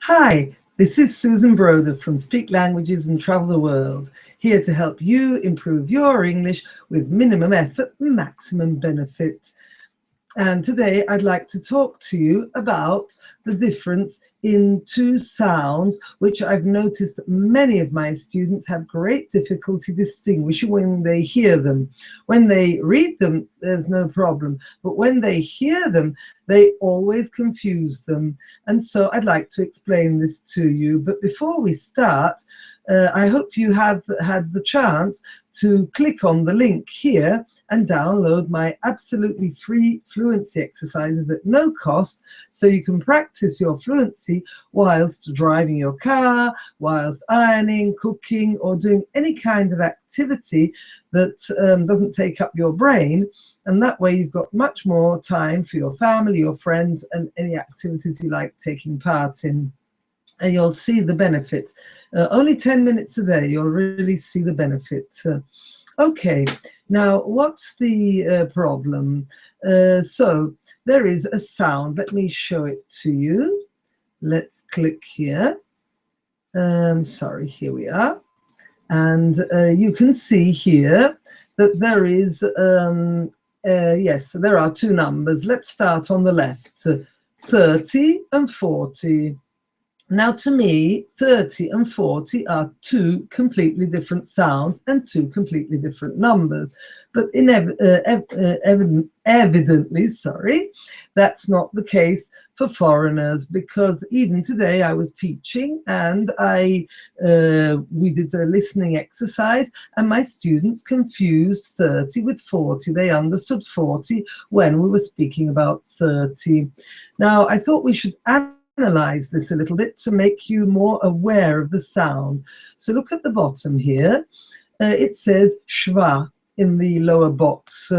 Hi, this is Susan Broder from Speak Languages and Travel the World, here to help you improve your English with minimum effort and maximum benefit. And today I'd like to talk to you about the difference in two sounds, which I've noticed many of my students have great difficulty distinguishing when they hear them. When they read them, there's no problem, but when they hear them, they always confuse them. And so I'd like to explain this to you. But before we start, I hope you have had the chance to click on the link here and download my absolutely free fluency exercises at no cost, so you can practice your fluency whilst driving your car, whilst ironing, cooking, or doing any kind of activity that doesn't take up your brain. And that way you've got much more time for your family, your friends, and any activities you like taking part in. And you'll see the benefit. Only 10 minutes a day, you'll really see the benefit. Okay, now what's the problem? So there is a sound. Let me show it to you. Let's click here. Sorry, here we are. And you can see here that there is, yes, there are two numbers. Let's start on the left, 30 and 40. Now, to me, 30 and 40 are two completely different sounds and two completely different numbers. But evidently, that's not the case for foreigners, because even today I was teaching and we did a listening exercise, and my students confused 30 with 40. They understood 40 when we were speaking about 30. Now, I thought we should analyze this a little bit to make you more aware of the sound. So look at the bottom here. It says schwa in the lower box.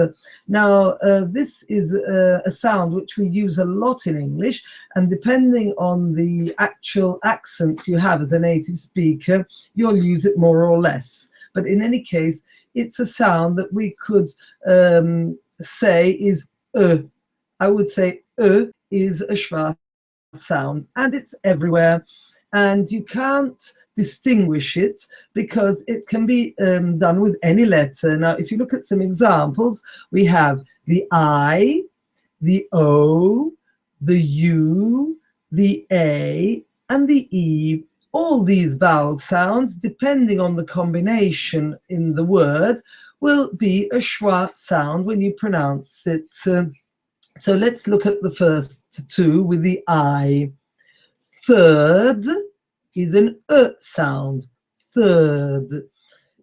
Now this is a sound which we use a lot in English, and depending on the actual accent you have as a native speaker, you'll use it more or less. But in any case, it's a sound that we could say is I would say is a schwa sound, and it's everywhere, and you can't distinguish it because it can be done with any letter. Now, if you look at some examples, we have the I, the O, the U, the A, and the E. All these vowel sounds, depending on the combination in the word, will be a schwa sound when you pronounce it. So let's look at the first two with the I. Third is an sound. Third.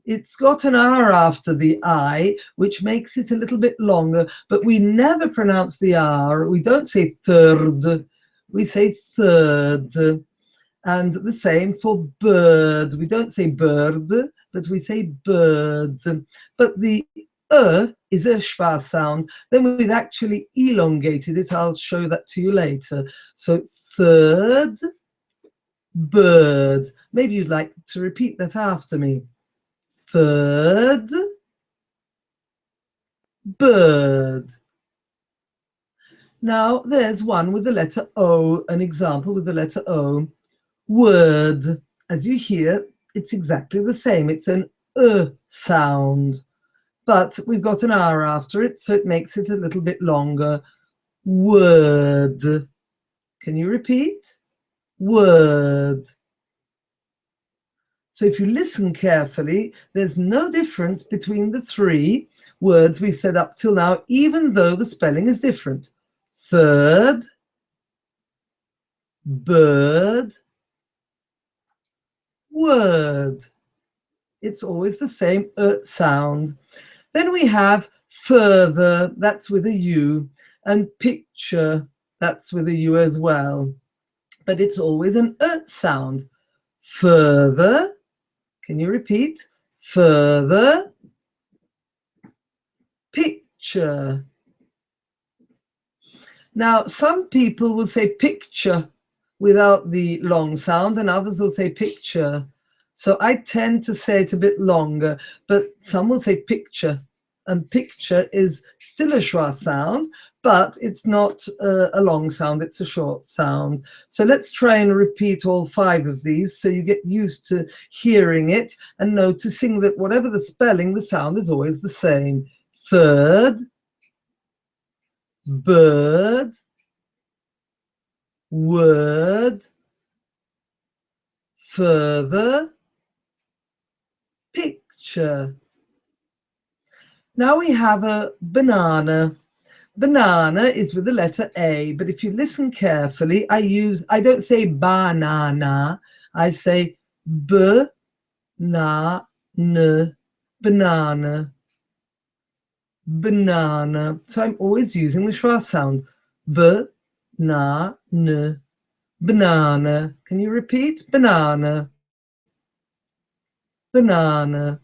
It's got an R after the I, which makes it a little bit longer, but we never pronounce the R. We don't say third, we say third. And the same for bird. We don't say bird, but we say bird. But the is a schwa sound. Then we've actually elongated it. I'll show that to you later. So third, bird. Maybe you'd like to repeat that after me. Third, bird. Now there's one with the letter O, an example with the letter O. Word. As you hear, it's exactly the same. It's an sound, but we've got an R after it, so it makes it a little bit longer. Word. Can you repeat? Word. So if you listen carefully, there's no difference between the three words we've said up till now, even though the spelling is different. Third, bird, word. It's always the same sound. Then we have further, that's with a U, and picture, that's with a U as well. But it's always an sound. Further, can you repeat? Further, picture. Now, some people will say picture without the long sound, and others will say picture. So I tend to say it a bit longer, but some will say picture and picture is still a schwa sound, but it's not a long sound, it's a short sound. So let's try and repeat all 5 of these so you get used to hearing it and noticing that whatever the spelling, the sound is always the same. Third, bird, word, further, picture. Now we have a banana. Banana is with the letter A, but if you listen carefully, I don't say banana, I say b-na-n, banana, banana. So I'm always using the schwa sound, b-na-n, banana. Can you repeat? Banana, banana.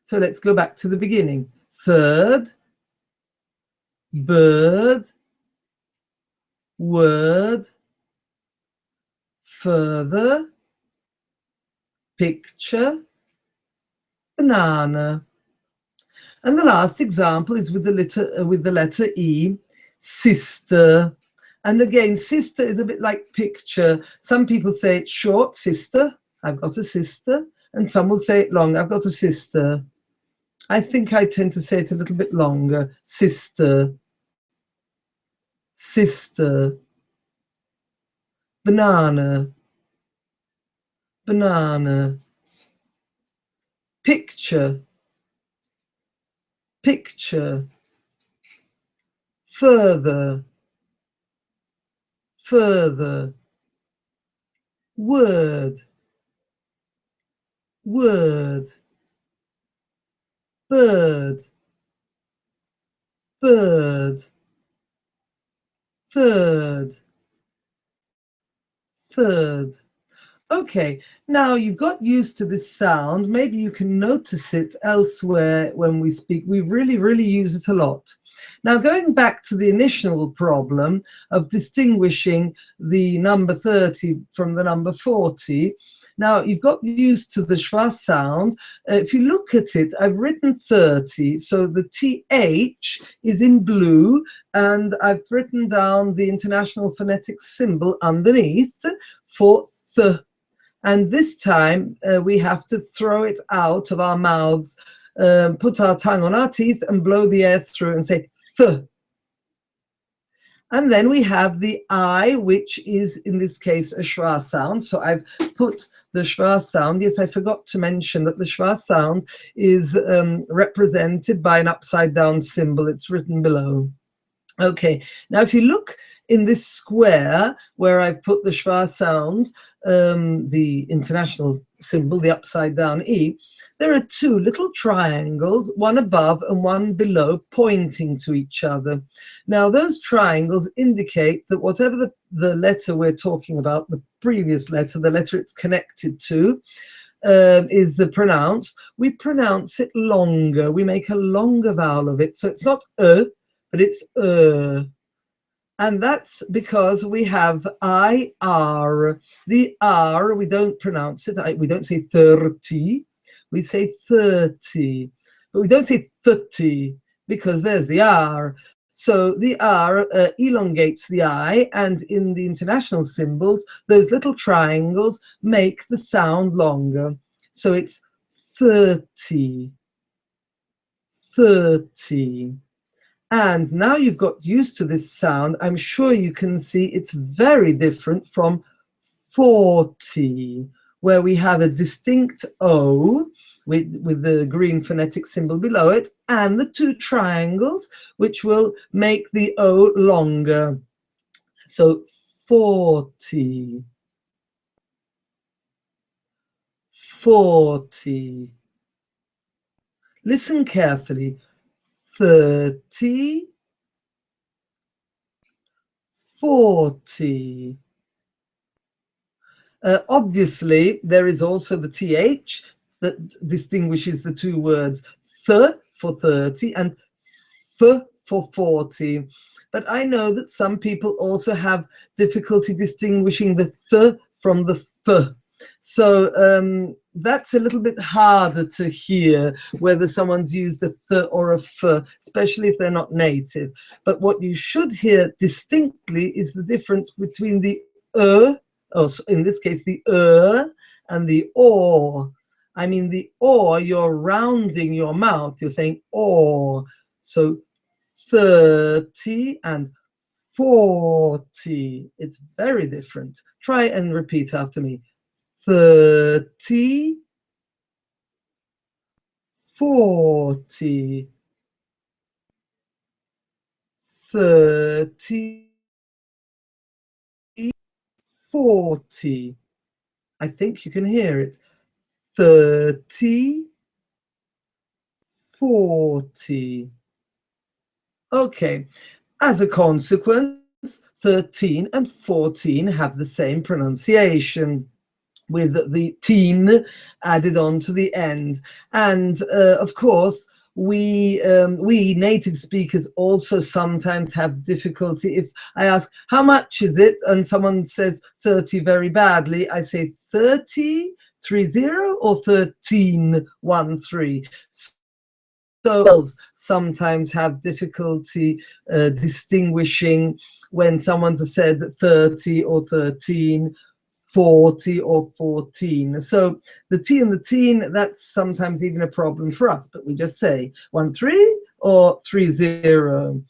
So let's go back to the beginning. Third, bird, word, further, picture, banana. And the last example is with the letter E, sister. And again, sister is a bit like picture. Some people say it's short, sister, I've got a sister. And some will say it long, I've got a sister. I think I tend to say it a little bit longer, sister, sister, banana, banana, picture, picture, further, further, word, word, bird, bird, third, third. Okay, now you've got used to this sound. Maybe you can notice it elsewhere when we speak. We really use it a lot. Now, going back to the initial problem of distinguishing the number 30 from the number 40, now you've got used to the schwa sound. If you look at it, I've written 30, so the TH is in blue, and I've written down the International Phonetics symbol underneath for th. And this time we have to throw it out of our mouths, put our tongue on our teeth and blow the air through and say th. And then we have the I, which is in this case a schwa sound. So I've put the schwa sound. Yes, I forgot to mention that the schwa sound is represented by an upside down symbol. It's written below. Okay, now if you look in this square where I've put the schwa sound, the international symbol, the upside down E, there are 2 little triangles, one above and one below, pointing to each other. Now those triangles indicate that whatever the letter we're talking about, the previous letter, the letter it's connected to, is the pronounce, we pronounce it longer. We make a longer vowel of it. So it's not but it's and that's because we have IR. The R, we don't pronounce it. We don't say 30, we say 30. But we don't say 30 because there's the R. So the R elongates the I, and in the international symbols, those little triangles make the sound longer. So it's 30, 30. And now you've got used to this sound, I'm sure you can see it's very different from 40, where we have a distinct O with the green phonetic symbol below it, and the 2 triangles, which will make the O longer. So 40, 40. Listen carefully. 30, 40. Obviously, there is also the TH that distinguishes the 2 words, th for 30 and f for 40. But I know that some people also have difficulty distinguishing the th from the f. So that's a little bit harder to hear whether someone's used a th or a f, especially if they're not native. But what you should hear distinctly is the difference between the or in this case the and the or. I mean the or, you're rounding your mouth, you're saying or. So 30 and 40, it's very different. Try and repeat after me. 30, 40, 30, 40. I think you can hear it. 30, 40. Okay. As a consequence, 13 and 14 have the same pronunciation, with the teen added on to the end. And of course, we native speakers also sometimes have difficulty. If I ask, how much is it? And someone says 30 very badly, I say 30, 30, or 13, 13. So sometimes have difficulty distinguishing when someone's said 30 or 13, 40 or 14. So the T and the teen, that's sometimes even a problem for us, but we just say 13 or 30.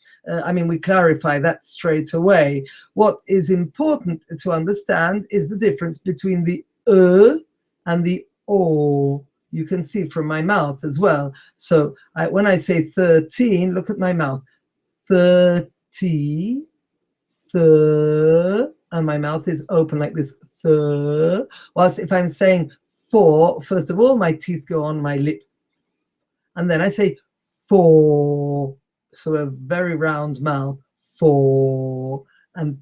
I mean, we clarify that straight away. What is important to understand is the difference between the and the O. You can see from my mouth as well. So when I say 13, look at my mouth. 30, and my mouth is open like this. Whilst if I'm saying 4, first of all, my teeth go on my lip. And then I say 4. So a very round mouth. 4. And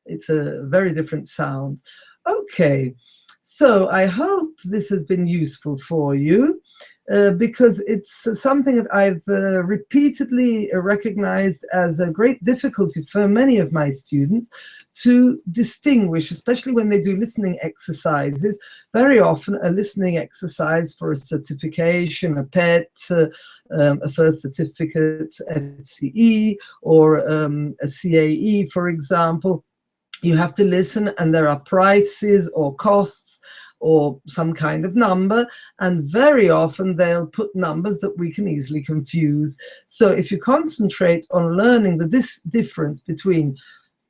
it's a very different sound. Okay. So I hope this has been useful for you, because it's something that I've repeatedly recognized as a great difficulty for many of my students to distinguish, especially when they do listening exercises. Very often a listening exercise for a certification, a PET, a first certificate, FCE, or a CAE, for example. You have to listen, and there are prices or costs or some kind of number, and very often they'll put numbers that we can easily confuse. So if you concentrate on learning the difference between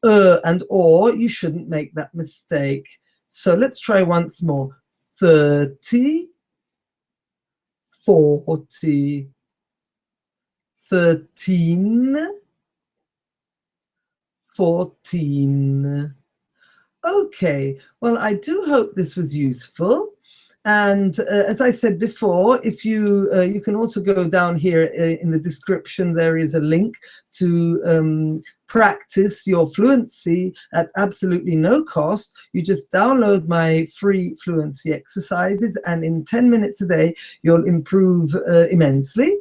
and or, you shouldn't make that mistake. So let's try once more. 30, 40, 13, 14. Okay, well, I do hope this was useful. And as I said before, if you can also go down here in the description, there is a link to practice your fluency at absolutely no cost. You just download my free fluency exercises, and in 10 minutes a day, you'll improve immensely.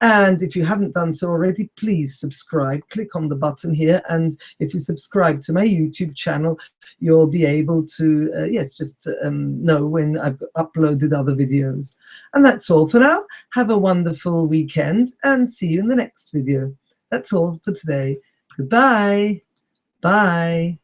And if you haven't done so already, please subscribe. Click on the button here, and if you subscribe to my YouTube channel, you'll be able to, know when I've uploaded other videos. And that's all for now. Have a wonderful weekend, and see you in the next video. That's all for today. Goodbye. Bye.